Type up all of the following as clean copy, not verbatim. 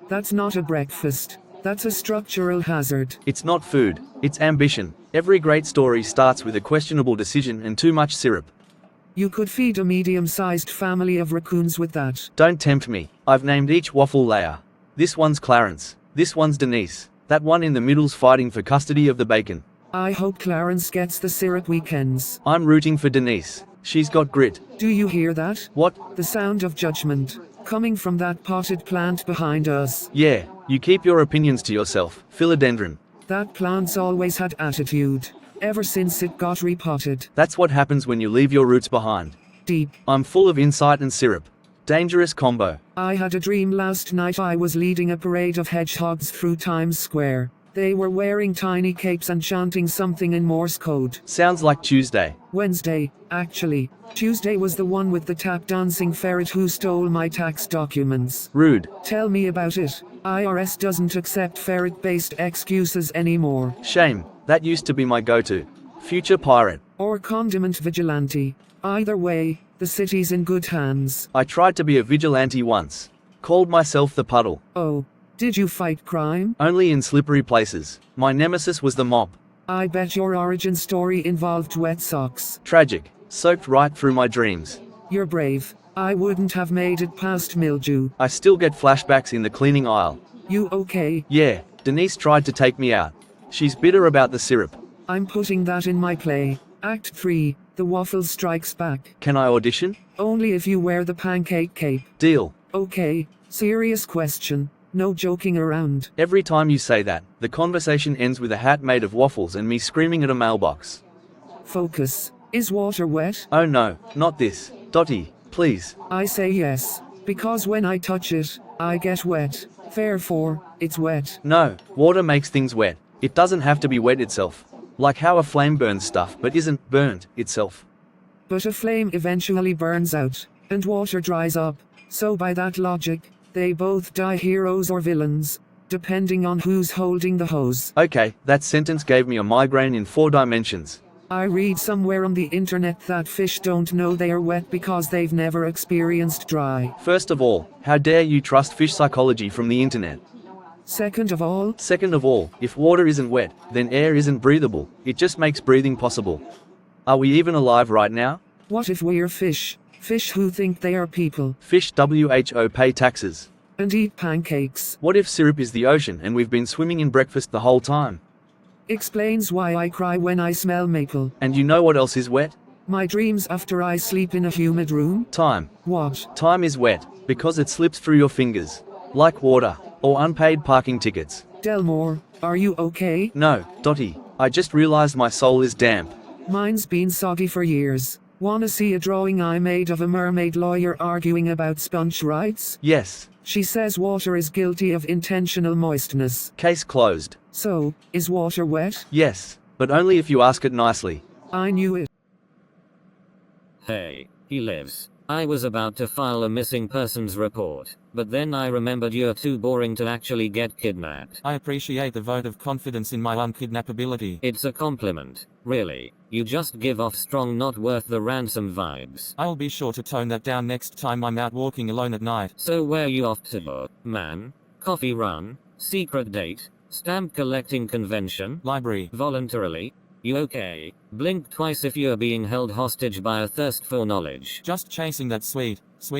That's not a breakfast. That's a structural hazard. It's not food, it's ambition. Every great story starts with a questionable decision and too much syrup. You could feed a medium-sized family of raccoons with that. Don't tempt me. I've named each waffle layer. This one's Clarence. This one's Denise. That one in the middle's fighting for custody of the bacon. I hope Clarence gets the syrup weekends. I'm rooting for Denise. She's got grit. Do you hear that? What? The sound of judgment, coming from that potted plant behind us. Yeah, you keep your opinions to yourself, philodendron. That plant's always had attitude, ever since it got repotted. That's what happens when you leave your roots behind. Deep. I'm full of insight and syrup. Dangerous combo. I had a dream last night I was leading a parade of hedgehogs through Times Square. They were wearing tiny capes and chanting something in Morse code. Sounds like Tuesday. Wednesday, actually. Tuesday was the one with the tap dancing ferret who stole my tax documents. Rude. Tell me about it. IRS doesn't accept ferret-based excuses anymore. Shame. That used to be my go-to. Future pirate. Or condiment vigilante. Either way, the city's in good hands. I tried to be a vigilante once. Called myself the Puddle. Oh. Did you fight crime? Only in slippery places. My nemesis was the mob. I bet your origin story involved wet socks. Tragic. Soaked right through my dreams. You're brave. I wouldn't have made it past mildew. I still get flashbacks in the cleaning aisle. You okay? Yeah, Denise tried to take me out. She's bitter about the syrup. I'm putting that in my play. Act 3, The Waffle Strikes Back. Can I audition? Only if you wear the pancake cape. Deal. Okay, serious question. No joking around. Every time you say that, the conversation ends with a hat made of waffles and me screaming at a mailbox. Focus. Is water wet? Oh no, not this. Dottie, please. I say yes, because when I touch it, I get wet. Therefore, it's wet. No, water makes things wet. It doesn't have to be wet itself. Like how a flame burns stuff but isn't burnt itself. But a flame eventually burns out, and water dries up. So by that logic, they both die heroes or villains, depending on who's holding the hose. Okay, that sentence gave me a migraine in 4 dimensions. I read somewhere on the internet that fish don't know they are wet because they've never experienced dry. First of all, how dare you trust fish psychology from the internet? Second of all, if water isn't wet, then air isn't breathable. It just makes breathing possible. Are we even alive right now? What if we're fish? Fish who think they are people. Fish WHO pay taxes. And eat pancakes. What if syrup is the ocean and we've been swimming in breakfast the whole time? Explains why I cry when I smell maple. And you know what else is wet? My dreams after I sleep in a humid room. Time. What? Time is wet, because it slips through your fingers. Like water, or unpaid parking tickets. Delmore, are you okay? No, Dottie, I just realized my soul is damp. Mine's been soggy for years. Wanna see a drawing I made of a mermaid lawyer arguing about sponge rights? Yes. She says water is guilty of intentional moistness. Case closed. So, is water wet? Yes, but only if you ask it nicely. I knew it. Hey, he lives. I was about to file a missing persons report, but then I remembered you're too boring to actually get kidnapped. I appreciate the vote of confidence in my unkidnappability. It's a compliment, really. You just give off strong not worth the ransom vibes. I'll be sure to tone that down next time I'm out walking alone at night. So where you off to, man? Coffee run? Secret date? Stamp collecting convention? Library. Voluntarily? You okay? Blink twice if you're being held hostage by a thirst for knowledge. Just chasing that sweet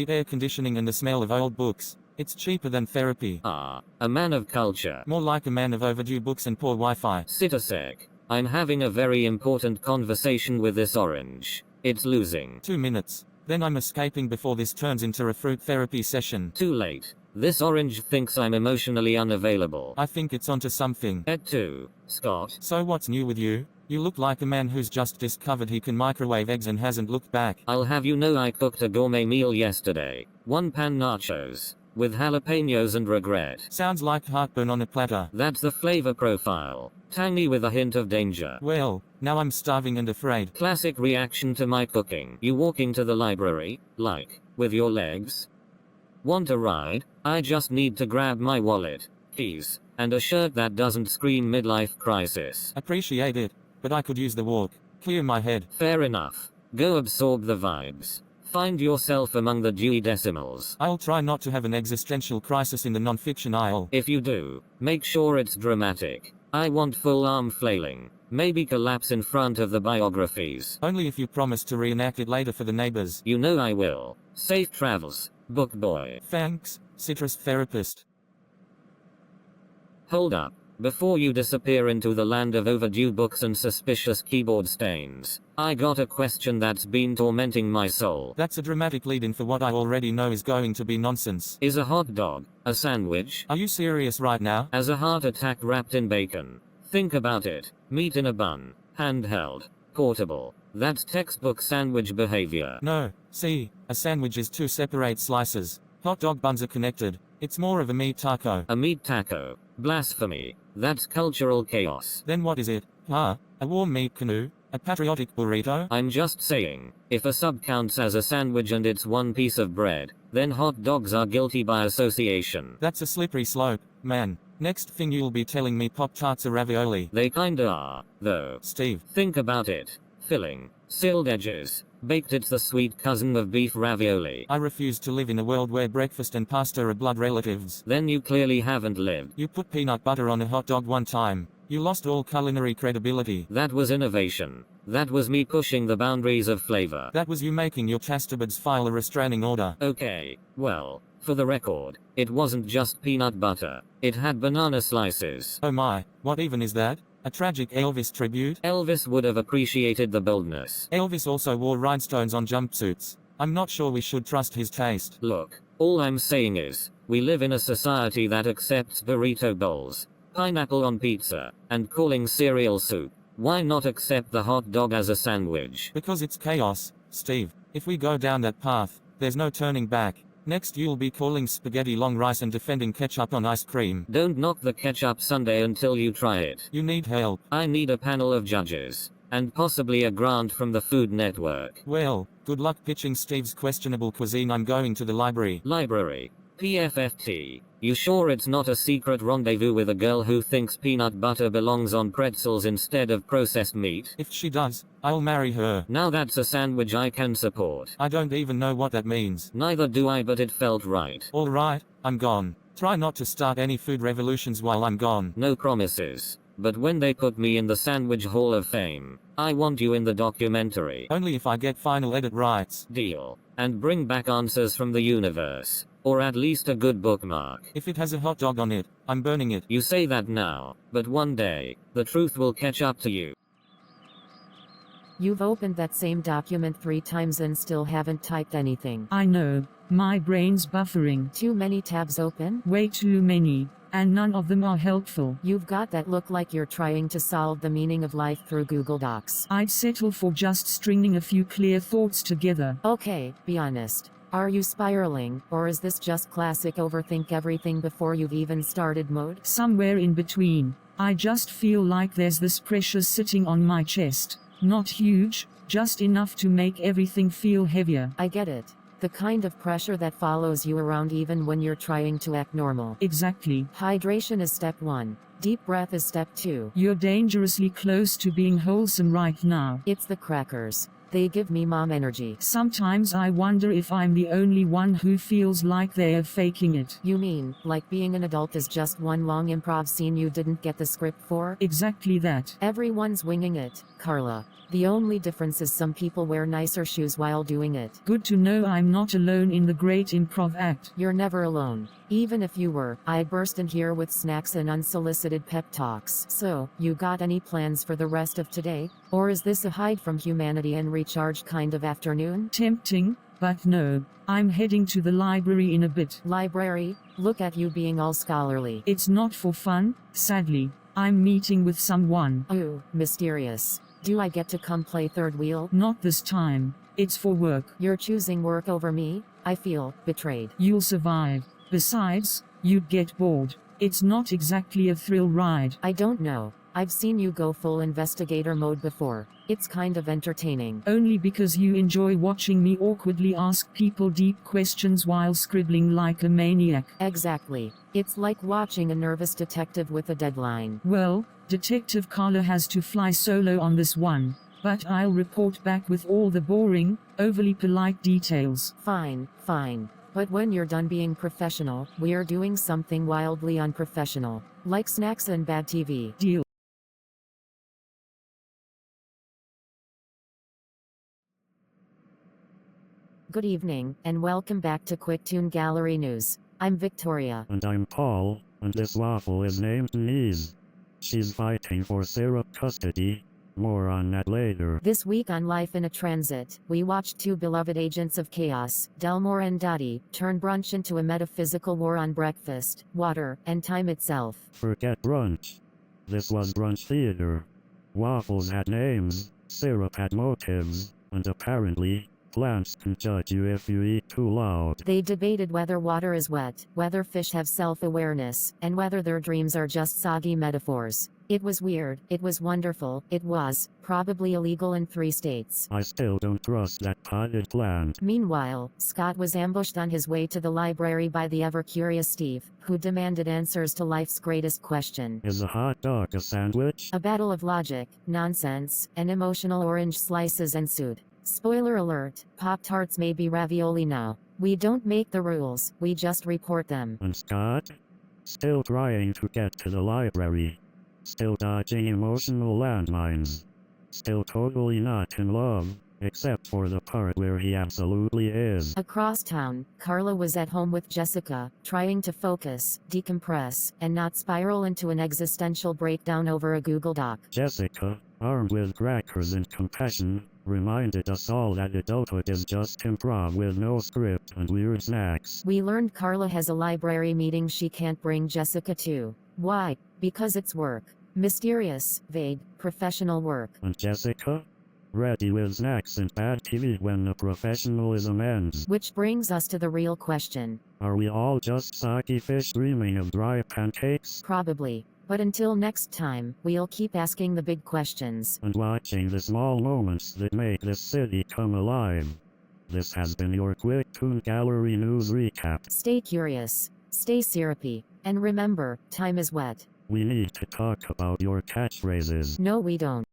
air conditioning and the smell of old books. It's cheaper than therapy. Ah, a man of culture. More like a man of overdue books and poor Wi-Fi. Sit a sec. I'm having a very important conversation with this orange. It's losing. 2 minutes. Then I'm escaping before this turns into a fruit therapy session. Too late. This orange thinks I'm emotionally unavailable. I think it's onto something. Et tu, Scott? So what's new with you? You look like a man who's just discovered he can microwave eggs and hasn't looked back. I'll have you know I cooked a gourmet meal yesterday. 1-pan nachos. With jalapenos and regret. Sounds like heartburn on a platter. That's the flavor profile. Tangy with a hint of danger. Well, now I'm starving and afraid. Classic reaction to my cooking. You walking to the library, like, with your legs? Want a ride? I just need to grab my wallet, keys, and a shirt that doesn't scream midlife crisis. Appreciate it, but I could use the walk. Clear my head. Fair enough. Go absorb the vibes. Find yourself among the Dewey Decimals. I'll try not to have an existential crisis in the non-fiction aisle. If you do, make sure it's dramatic. I want full arm flailing. Maybe collapse in front of the biographies. Only if you promise to reenact it later for the neighbors. You know I will. Safe travels, book boy. Thanks, citrus therapist. Hold up. Before you disappear into the land of overdue books and suspicious keyboard stains, I got a question that's been tormenting my soul. That's a dramatic lead-in for what I already know is going to be nonsense. Is a hot dog a sandwich? Are you serious right now? As a heart attack wrapped in bacon. Think about it. Meat in a bun. Handheld. Portable. That's textbook sandwich behavior. No, see, a sandwich is two separate slices. Hot dog buns are connected. It's more of a meat taco. A meat taco. Blasphemy. That's cultural chaos. Then what is it? A warm meat canoe? A patriotic burrito? I'm just saying, if a sub counts as a sandwich and it's one piece of bread, then hot dogs are guilty by association. That's a slippery slope, man. Next thing you'll be telling me Pop-Tarts are ravioli. They kinda are, though. Steve. Think about it. Filling. Sealed edges. Baked, it's the sweet cousin of beef ravioli. I refuse to live in a world where breakfast and pasta are blood relatives. Then you clearly haven't lived. You put peanut butter on a hot dog one time. You lost all culinary credibility. That was innovation. That was me pushing the boundaries of flavor. That was you making your chastabuds file a restraining order. Okay, well, for the record, it wasn't just peanut butter. It had banana slices. Oh my, what even is that? A tragic Elvis tribute? Elvis would have appreciated the boldness. Elvis also wore rhinestones on jumpsuits. I'm not sure we should trust his taste. Look, all I'm saying is, we live in a society that accepts burrito bowls, pineapple on pizza, and calling cereal soup. Why not accept the hot dog as a sandwich? Because it's chaos, Steve. If we go down that path, there's no turning back. Next you'll be calling spaghetti long rice and defending ketchup on ice cream. Don't knock the ketchup sundae until you try it. You need help. I need a panel of judges. And possibly a grant from the Food Network. Well, good luck pitching Steve's questionable cuisine. I'm going to the library. Library. PFFT. You sure it's not a secret rendezvous with a girl who thinks peanut butter belongs on pretzels instead of processed meat? If she does, I'll marry her. Now that's a sandwich I can support. I don't even know what that means. Neither do I, but it felt right. Alright, I'm gone. Try not to start any food revolutions while I'm gone. No promises. But when they put me in the Sandwich Hall of Fame, I want you in the documentary. Only if I get final edit rights. Deal. And bring back answers from the universe. Or at least a good bookmark. If it has a hot dog on it, I'm burning it. You say that now, but one day, the truth will catch up to you. You've opened that same document 3 times and still haven't typed anything. I know. My brain's buffering. Too many tabs open? Way too many. And none of them are helpful. You've got that look like you're trying to solve the meaning of life through Google Docs. I'd settle for just stringing a few clear thoughts together. Okay, be honest. Are you spiraling, or is this just classic overthink everything before you've even started mode? Somewhere in between. I just feel like there's this pressure sitting on my chest. Not huge, just enough to make everything feel heavier. I get it. The kind of pressure that follows you around even when you're trying to act normal. Exactly. Hydration is step 1. Deep breath is step 2. You're dangerously close to being wholesome right now. It's the crackers. They give me mom energy. Sometimes I wonder if I'm the only one who feels like they're faking it. You mean, like being an adult is just one long improv scene you didn't get the script for? Exactly that. Everyone's winging it, Carla. The only difference is some people wear nicer shoes while doing it. Good to know I'm not alone in the great improv act. You're never alone. Even if you were, I'd burst in here with snacks and unsolicited pep talks. So, you got any plans for the rest of today? Or is this a hide from humanity and recharge kind of afternoon? Tempting, but no. I'm heading to the library in a bit. Library? Look at you being all scholarly. It's not for fun, sadly. I'm meeting with someone. Ooh, mysterious. Do I get to come play third wheel? Not this time. It's for work. You're choosing work over me? I feel betrayed. You'll survive. Besides, you'd get bored. It's not exactly a thrill ride. I don't know. I've seen you go full investigator mode before. It's kind of entertaining. Only because you enjoy watching me awkwardly ask people deep questions while scribbling like a maniac. Exactly. It's like watching a nervous detective with a deadline. Well, Detective Carla has to fly solo on this one, But I'll report back with all the boring, overly polite details. Fine, fine. But when you're done being professional, we're doing something wildly unprofessional. Like snacks and bad TV. Deal. Good evening, and welcome back to Quick Toon Gallery News. I'm Victoria. And I'm Paul, and this waffle is named Denise. She's fighting for syrup custody. More on that later. This week on Life in a Transit, we watched two beloved agents of chaos, Delmore and Dottie, turn brunch into a metaphysical war on breakfast, water, and time itself. Forget brunch. This was brunch theater. Waffles had names, syrup had motives, and apparently, plants can judge you if you eat too loud. They debated whether water is wet, whether fish have self-awareness, and whether their dreams are just soggy metaphors. It was weird, it was wonderful, it was, probably illegal in 3 states. I still don't trust that potted plant. Meanwhile, Scott was ambushed on his way to the library by the ever-curious Steve, who demanded answers to life's greatest question. Is a hot dog a sandwich? A battle of logic, nonsense, and emotional orange slices ensued. Spoiler alert, Pop-Tarts may be ravioli now. We don't make the rules, we just report them. And Scott? Still trying to get to the library. Still dodging emotional landmines. Still totally not in love, except for the part where he absolutely is. Across town, Carla was at home with Jessica, trying to focus, decompress, and not spiral into an existential breakdown over a Google Doc. Jessica, armed with crackers and compassion, reminded us all that adulthood is just improv with no script and weird snacks. We learned Carla has a library meeting she can't bring Jessica to. Why? Because it's work. Mysterious, vague, professional work. And Jessica? Ready with snacks and bad TV when the professionalism ends. Which brings us to the real question. Are we all just soggy fish dreaming of dry pancakes? Probably. But until next time, we'll keep asking the big questions. And watching the small moments that make this city come alive. This has been your Quick Toon Gallery News Recap. Stay curious, stay syrupy, and remember, time is wet. We need to talk about your catchphrases. No, we don't.